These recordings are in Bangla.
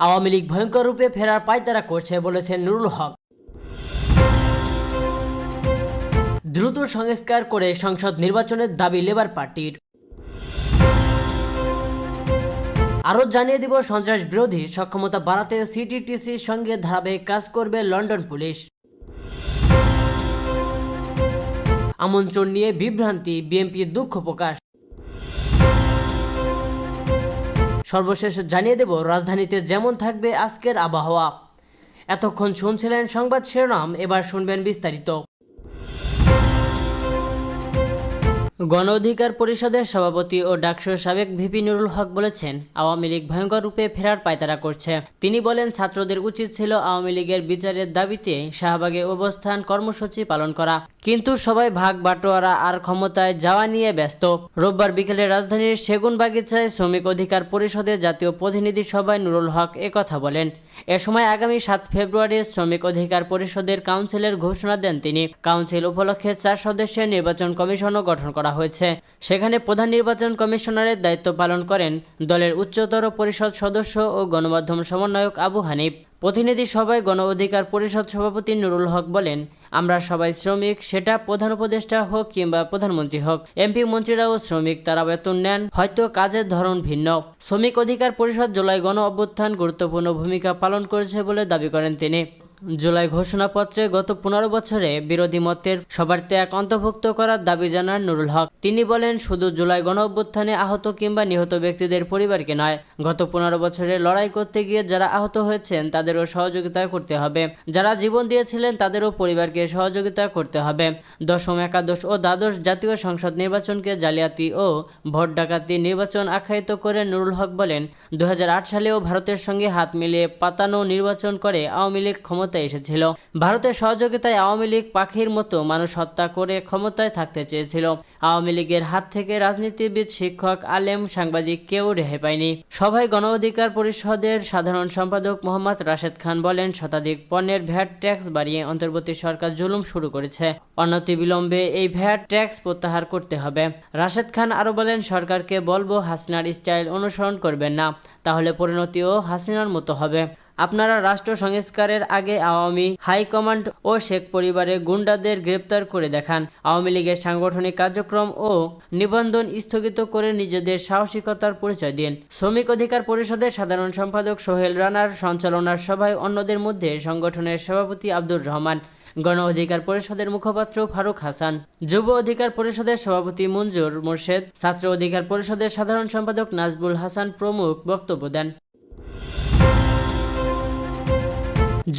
আওয়ামী লীগ ভয়ঙ্কর রূপে ফেরার পায়তারা করছে বলেছেন নুরুল হক। দ্রুত সংস্কার করে সংসদ নির্বাচনের দাবি লেবার পার্টির। আরও জানিয়ে দিব, সন্ত্রাস বিরোধী সক্ষমতা বাড়াতে সিটিটিসির সঙ্গে ধারাবাহিক কাজ করবে লন্ডন পুলিশ। আমন্ত্রণ নিয়ে বিভ্রান্তি, বিএনপির দুঃখ প্রকাশ। সর্বশেষ জানিয়ে দেব রাজধানীতে যেমন থাকবে আজকের আবহাওয়া। এতক্ষণ শুনছিলেন সংবাদ শিরোনাম, এবার শুনবেন বিস্তারিত। গণ অধিকার পরিষদের সভাপতি ও ডাকসুর সাবেক ভিপি নুরুল হক বলেছেন, আওয়ামী লীগ ভয়ঙ্কর রূপে ফেরার পায়তারা করছে। তিনি বলেন, ছাত্রদের উচিত ছিল আওয়ামী লীগের বিচারের দাবিতে শাহবাগে অবস্থান কর্মসূচি পালন করা, কিন্তু সবাই ভাগ বাটোয়ারা আর ক্ষমতায় যাওয়া নিয়ে ব্যস্ত। রোববার বিকেলে রাজধানীর সেগুনবাগিচায় শ্রমিক অধিকার পরিষদের জাতীয় প্রতিনিধি সভায় নুরুল হক একথা বলেন। এ সময় আগামী 7 ফেব্রুয়ারি শ্রমিক অধিকার পরিষদের কাউন্সিলের ঘোষণা দেন তিনি। কাউন্সিল উপলক্ষে 4 সদস্যের নির্বাচন কমিশনও গঠন করা হয়েছে। সেখানে প্রধান নির্বাচন কমিশনারের দায়িত্ব পালন করেন দলের উচ্চতর পরিষদ সদস্য ও গণমাধ্যম সমন্বয়ক আবু হানিফ। প্রতিনিধি সভায় গণ অধিকার পরিষদ সভাপতি নুরুল হক বলেন, আমরা সবাই শ্রমিক, সেটা প্রধান উপদেষ্টা হোক কিংবা প্রধানমন্ত্রী হোক। এমপি মন্ত্রীরাও শ্রমিক, তারা বেতন নেন, হয়তো কাজের ধরন ভিন্ন। শ্রমিক অধিকার পরিষদ জুলাই গণ অভ্যুত্থান গুরুত্বপূর্ণ ভূমিকা পালন করেছে বলে দাবি করেন তিনি। জুলাই ঘোষণাপত্রে গত 15 বছরে বিরোধী মতের সবার ত্যাগ অন্তর্ভুক্ত করার দাবি জানান নুরুল হক। তিনি বলেন, শুধু জুলাই গণ অভ্যুত্থানে আহত কিংবা নিহত ব্যক্তিদের পরিবারকে নয়, গত 15 বছরে লড়াই করতে গিয়ে যারা আহত হয়েছেন তাদেরও সহযোগিতা করতে হবে। যারা জীবন দিয়েছিলেন তাদেরও পরিবারকে সহযোগিতা করতে হবে। দশম, একাদশ ও দ্বাদশ জাতীয় সংসদ নির্বাচনকে জালিয়াতি ও ভোট ডাকাতি নির্বাচন আখ্যায়িত করে নুরুল হক বলেন, 2008 সালেও ভারতের সঙ্গে হাত মিলিয়ে পাতানো নির্বাচন করে আওয়ামী লীগ ক্ষমতায় এসেছিল। ভারতের সহযোগিতায় আওয়ামী লীগ পাখির মতো মানুষ হত্যা করে ক্ষমতায় থাকতে চেয়েছিল। আওয়ামী লীগের হাত থেকে রাজনীতিবিদ, শিক্ষক, আলেম, সাংবাদিক কেউ রেহাই পায়নি। সভায় গণ অধিকার পরিষদের সাধারণ সম্পাদক মোহাম্মদ রাশেদ খান বলেন, শতাধিক পণ্যের ভ্যাট ট্যাক্স বাড়িয়ে অন্তর্বর্তী সরকার জুলুম শুরু করেছে। অনতিবিলম্বে এই ভ্যাট ট্যাক্স প্রত্যাহার করতে হবে। রাশেদ খান আরও বলেন, সরকারকে বলবো হাসিনার স্টাইল অনুসরণ করবেন না, তাহলে পরিণতিও হাসিনার মতো হবে। আপনারা রাষ্ট্র সংস্কারের আগে আওয়ামী হাইকমান্ড ও শেখ পরিবারের গুন্ডাদের গ্রেপ্তার করে দেখান। আওয়ামী লীগের সাংগঠনিক কার্যক্রম ও নিবন্ধন স্থগিত করে নিজেদের সাহসিকতার পরিচয় দিন। শ্রমিক অধিকার পরিষদের সাধারণ সম্পাদক সোহেল রানার সঞ্চালনার সভায় অন্যদের মধ্যে সংগঠনের সভাপতি আব্দুর রহমান, গণ অধিকার পরিষদের মুখপাত্র ফারুক হাসান, যুব অধিকার পরিষদের সভাপতি মঞ্জুর মোর্শেদ, ছাত্র অধিকার পরিষদের সাধারণ সম্পাদক নাজবুল হাসান প্রমুখ বক্তব্য দেন।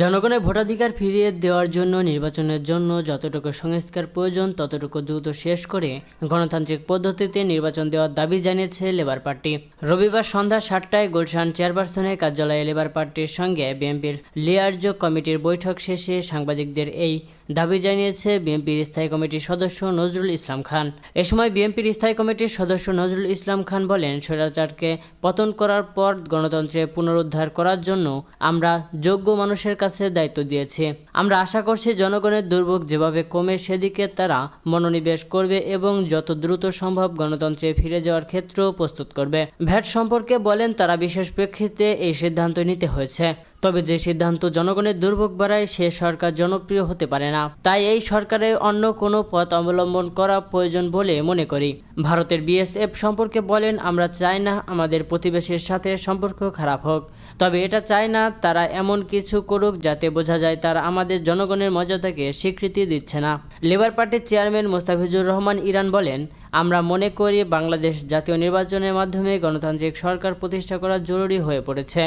জনগণের ভোটাধিকার ফিরিয়ে দেওয়ার জন্য নির্বাচনের জন্য যতটুকু সংস্কার প্রয়োজন ততটুকু দ্রুত শেষ করে গণতান্ত্রিক পদ্ধতিতে নির্বাচন দেওয়ার দাবি জানিয়েছে লেবার পার্টি। রবিবার সন্ধ্যা 7টায় গুলশান চেয়ারপারসনের কার্যালয়ে লেবার পার্টির সঙ্গে বিএনপির লিয়ার্জ কমিটির বৈঠক শেষে সাংবাদিকদের এই দাবি জানিয়েছে বিএনপির স্থায়ী কমিটির সদস্য নজরুল ইসলাম খান। এ সময় বিএনপির স্থায়ী কমিটির সদস্য নজরুল ইসলাম খান বলেন, স্বৈরাচারকে পতন করার পর গণতন্ত্রের পুনরুদ্ধার করার জন্য আমরা যোগ্য মানুষের কাছে দায়িত্ব দিয়েছি। আমরা আশা করছি জনগণের দুর্ভোগ যেভাবে কমে সেদিকে তারা মনোনিবেশ করবে এবং যত দ্রুত সম্ভব গণতন্ত্রে ফিরে যাওয়ার ক্ষেত্রেও প্রস্তুত করবে। ভ্যাট সম্পর্কে বলেন, তারা বিশেষ প্রেক্ষিতে এই সিদ্ধান্ত নিতে হয়েছে। তবে যে সিদ্ধান্ত জনগণের দুর্ভোগ বাড়ায় সে সরকার জনপ্রিয় হতে পারে না, তাই এই সরকারের অন্য কোনো পথ অবলম্বন করা প্রয়োজন বলে মনে করি। ভারতের বিএসএফ সম্পর্কে বলেন, আমরা চাই না আমাদের প্রতিবেশীর সাথে সম্পর্ক খারাপ হোক, তবে এটা চাই না তারা এমন কিছু করুক যাতে বোঝা যায় তারা আমাদের জনগণের মর্যাদাকে স্বীকৃতি দিচ্ছে না। লেবার পার্টির চেয়ারম্যান মোস্তাফিজুর রহমান ইরান বলেন, আমরা মনে করি বাংলাদেশ জাতীয় নির্বাচনের মাধ্যমে গণতান্ত্রিক সরকার প্রতিষ্ঠা করা জরুরি হয়ে পড়েছে।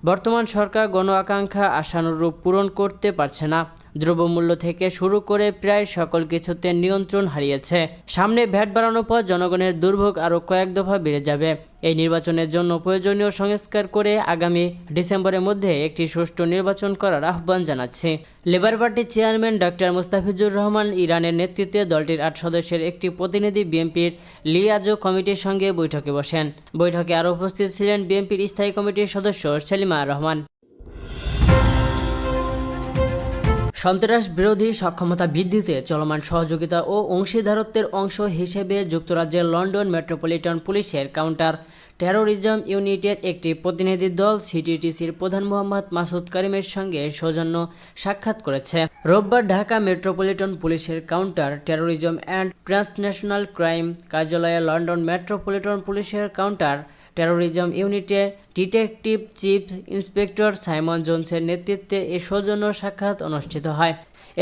বর্তমান সরকার গণ আকাঙ্ক্ষা আশানুরূপ পূরণ করতে পারছে না। দ্রব্যমূল্য থেকে শুরু করে প্রায় সকল কিছুতে নিয়ন্ত্রণ হারিয়েছে। সামনে ভ্যাট বাড়ানোর পর জনগণের দুর্ভোগ আরও কয়েক দফা বেড়ে যাবে। এই নির্বাচনের জন্য প্রয়োজনীয় সংস্কার করে আগামী ডিসেম্বরের মধ্যে একটি সুষ্ঠু নির্বাচন করার আহ্বান জানাচ্ছে। লেবার পার্টির চেয়ারম্যান ডক্টর মুস্তাফিজুর রহমান ইরানের নেতৃত্বে দলটির 8 সদস্যের একটি প্রতিনিধি বিএনপির লিয়াজো কমিটির সঙ্গে বৈঠকে বসেন। বৈঠকে আরও উপস্থিত ছিলেন বিএনপির স্থায়ী কমিটির সদস্য সেলিমা রহমান। সন্ত্রাস বিরোধী সক্ষমতা বৃদ্ধিতে চলমান সহযোগিতা ও অংশীদারত্বের অংশ হিসেবে যুক্তরাজ্যের লন্ডন মেট্রোপলিটন পুলিশের কাউন্টার টেরোরিজম ইউনিটের একটি প্রতিনিধি দল সিটিটিসির প্রধান মোহাম্মদ মাসুদ করিমের সঙ্গে সৌজন্য সাক্ষাৎ করেছে। রোববার ঢাকা মেট্রোপলিটন পুলিশের counter terrorism and transnational crime কার্যালয়ে লন্ডন মেট্রোপলিটন পুলিশের কাউন্টার টেরোরিজম ইউনিটে ডিটেকটিভ চিফ ইন্সপেক্টর সাইমন জোনসের নেতৃত্বে এ সৌজন্য সাক্ষাৎ অনুষ্ঠিত হয়।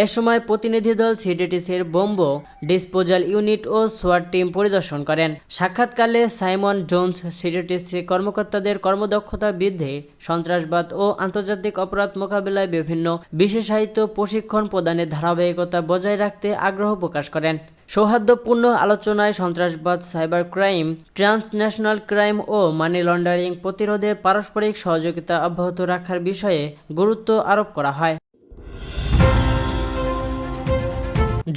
এ সময় প্রতিনিধি দল সিটিটিসির বোম্ব ডিসপোজাল ইউনিট ও সোয়াট টিম পরিদর্শন করেন। সাক্ষাৎকালে সাইমন জোনস সিটিটিসি কর্মকর্তাদের কর্মদক্ষতা বৃদ্ধি, সন্ত্রাসবাদ ও আন্তর্জাতিক অপরাধ মোকাবিলায় বিভিন্ন বিশেষায়িত প্রশিক্ষণ প্রদানের ধারাবাহিকতা বজায় রাখতে আগ্রহ প্রকাশ করেন। সৌহার্দ্যপূর্ণ আলোচনায় সন্ত্রাসবাদ, সাইবার ক্রাইম, ট্রান্সন্যাশনাল ক্রাইম ও মানি লন্ডারিং প্রতিরোধে পারস্পরিক সহযোগিতা অব্যাহত রাখার বিষয়ে গুরুত্ব আরোপ করা হয়।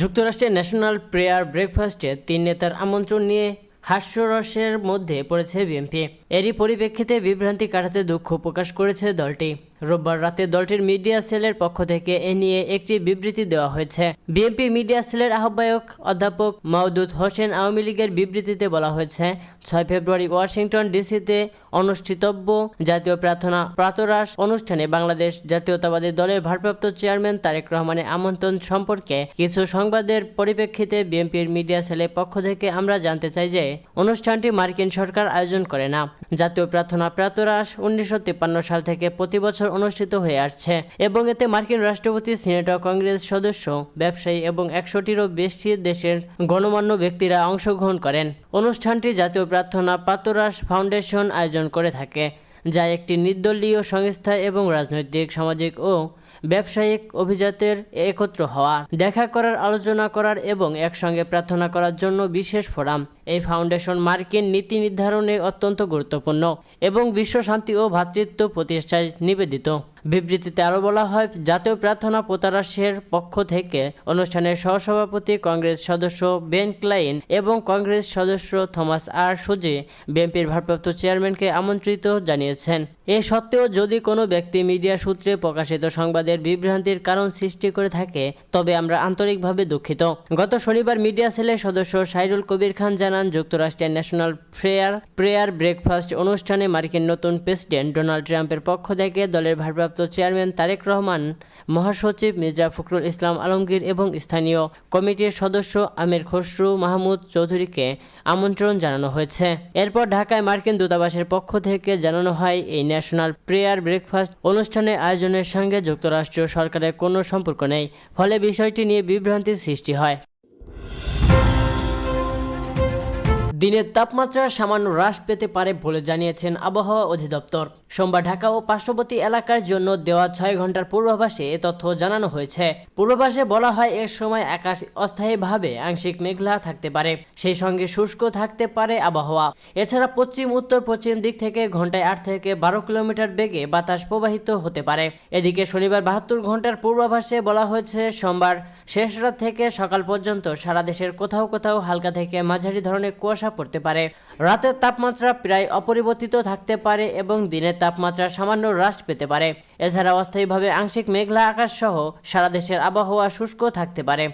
যুক্তরাষ্ট্রের ন্যাশনাল প্রেয়ার ব্রেকফাস্টে 3 নেতার আমন্ত্রণ নিয়ে হাস্যরসের মধ্যে পড়েছে বিএনপি। এরই পরিপ্রেক্ষিতে বিভ্রান্তি কাটাতে দুঃখ প্রকাশ করেছে দলটি। রোববার রাতে দলটির মিডিয়া সেলের পক্ষ থেকে এ নিয়ে একটি বিবৃতি দেওয়া হয়েছে। বিএনপি মিডিয়া সেলের আহ্বায়ক অধ্যাপক মাওদুদ হোসেন আওয়ামী লীগের বিবৃতিতে বলা হয়েছে, 6 ফেব্রুয়ারি ওয়াশিংটন ডিসিতে অনুষ্ঠিতব্য জাতীয় প্রাতরাশ অনুষ্ঠানে বাংলাদেশ জাতীয়তাবাদী দলের ভারপ্রাপ্ত চেয়ারম্যান তারেক রহমানের আমন্ত্রণ সম্পর্কে কিছু সংবাদের পরিপ্রেক্ষিতে বিএনপির মিডিয়া সেলের পক্ষ থেকে আমরা জানতে চাই যে অনুষ্ঠানটি মার্কিন সরকার আয়োজন করে না। জাতীয় প্রাতরাশ 1953 সাল থেকে প্রতি বছর অনুষ্ঠিত হয়ে আসছে এবং এতে মার্কিন রাষ্ট্রপতি, সিনেটর, কংগ্রেস সদস্য, ব্যবসায়ী এবং 100টিরও বেশি দেশের গণ্যমান্য ব্যক্তিরা অংশগ্রহণ করেন। অনুষ্ঠানটি জাতীয় প্রাতরাশ ফাউন্ডেশন আয়োজন করে থাকে, যা একটি নির্দলীয় সংস্থা এবং রাজনৈতিক, সামাজিক ও ব্যবসায়িক অভিজাতের একত্র হওয়া, দেখা করার, আলোচনা করার এবং একসঙ্গে প্রার্থনা করার জন্য বিশেষ ফোরাম। এই ফাউন্ডেশন মার্কিন নীতি নির্ধারণে অত্যন্ত গুরুত্বপূর্ণ এবং বিশ্ব শান্তি ও ভ্রাতৃত্ব প্রতিষ্ঠায় নিবেদিত। বিবৃতিতে আরও বলা হয়, জাতীয় প্রাতরাশের পক্ষ থেকে অনুষ্ঠানের সহসভাপতি কংগ্রেস সদস্য বেন ক্লাইন এবং কংগ্রেস সদস্য থমাস আর সুজি বিএনপির ভারপ্রাপ্ত চেয়ারম্যানকে আমন্ত্রিত জানিয়েছেন। এ সত্ত্বেও যদি কোনো ব্যক্তি মিডিয়া সূত্রে প্রকাশিত সংবাদের বিভ্রান্তির কারণ সৃষ্টি করে থাকে, তবে আমরা আন্তরিকভাবে দুঃখিত। গত শনিবার মিডিয়া সেলের সদস্য সাইরুল কবির খান জানান, যুক্তরাষ্ট্রের ন্যাশনাল প্রেয়ার ব্রেকফাস্ট অনুষ্ঠানে মার্কিন নতুন প্রেসিডেন্ট ডোনাল্ড ট্রাম্পের পক্ষ থেকে দলের ভারপ্রাপ্ত চেয়ারম্যান তারেক রহমান, মহাসচিব মির্জা ফখরুল ইসলাম আলমগীর এবং স্থানীয় কমিটির সদস্য আমির খসরু মাহমুদ চৌধুরীকে আমন্ত্রণ জানানো হয়েছে। এরপর ঢাকায় মার্কিন দূতাবাসের পক্ষ থেকে জানানো হয়, এই ন্যাশনাল প্রেয়ার ব্রেকফাস্ট অনুষ্ঠানের আয়োজনের সঙ্গে যুক্তরাষ্ট্রীয় সরকারের কোনো সম্পর্ক নেই, ফলে বিষয়টি নিয়ে বিভ্রান্তির সৃষ্টি হয়। দিনের তাপমাত্রা সামান্য হ্রাস পেতে পারে বলে জানিয়েছেন আবহাওয়া অধিদপ্তর। সোমবার ঢাকা ও পার্শ্ববর্তী এলাকার জন্য দেওয়া 6 ঘন্টার পূর্বাভাসে এ তথ্য জানানো হয়েছে। পূর্বাভাসে বলা হয়, এর সময় আকাশ অস্থায়ীভাবে আংশিক মেঘলা থাকতে পারে, সেই সঙ্গে শুষ্ক থাকতে পারে আবহাওয়া। এছাড়া পশ্চিম উত্তর পশ্চিম দিক থেকে ঘন্টায় 8 থেকে 12 কিলোমিটার বেগে বাতাস প্রবাহিত হতে পারে। এদিকে শনিবার 72 ঘন্টার পূর্বাভাসে বলা হয়েছে, সোমবার শেষ রাত থেকে সকাল পর্যন্ত সারা দেশের কোথাও কোথাও হালকা থেকে মাঝারি ধরনের কুয়াশা পড়তে পারে। রাতের তাপমাত্রা প্রায় অপরিবর্তিত থাকতে পারে এবং দিনের তাপমাত্রা সামান্য হ্রাস পেতে পারে। এছাড়া অস্থায়ীভাবে আংশিক মেঘলা আকাশ সহ সারা দেশের আবহাওয়া শুষ্ক থাকতে পারে।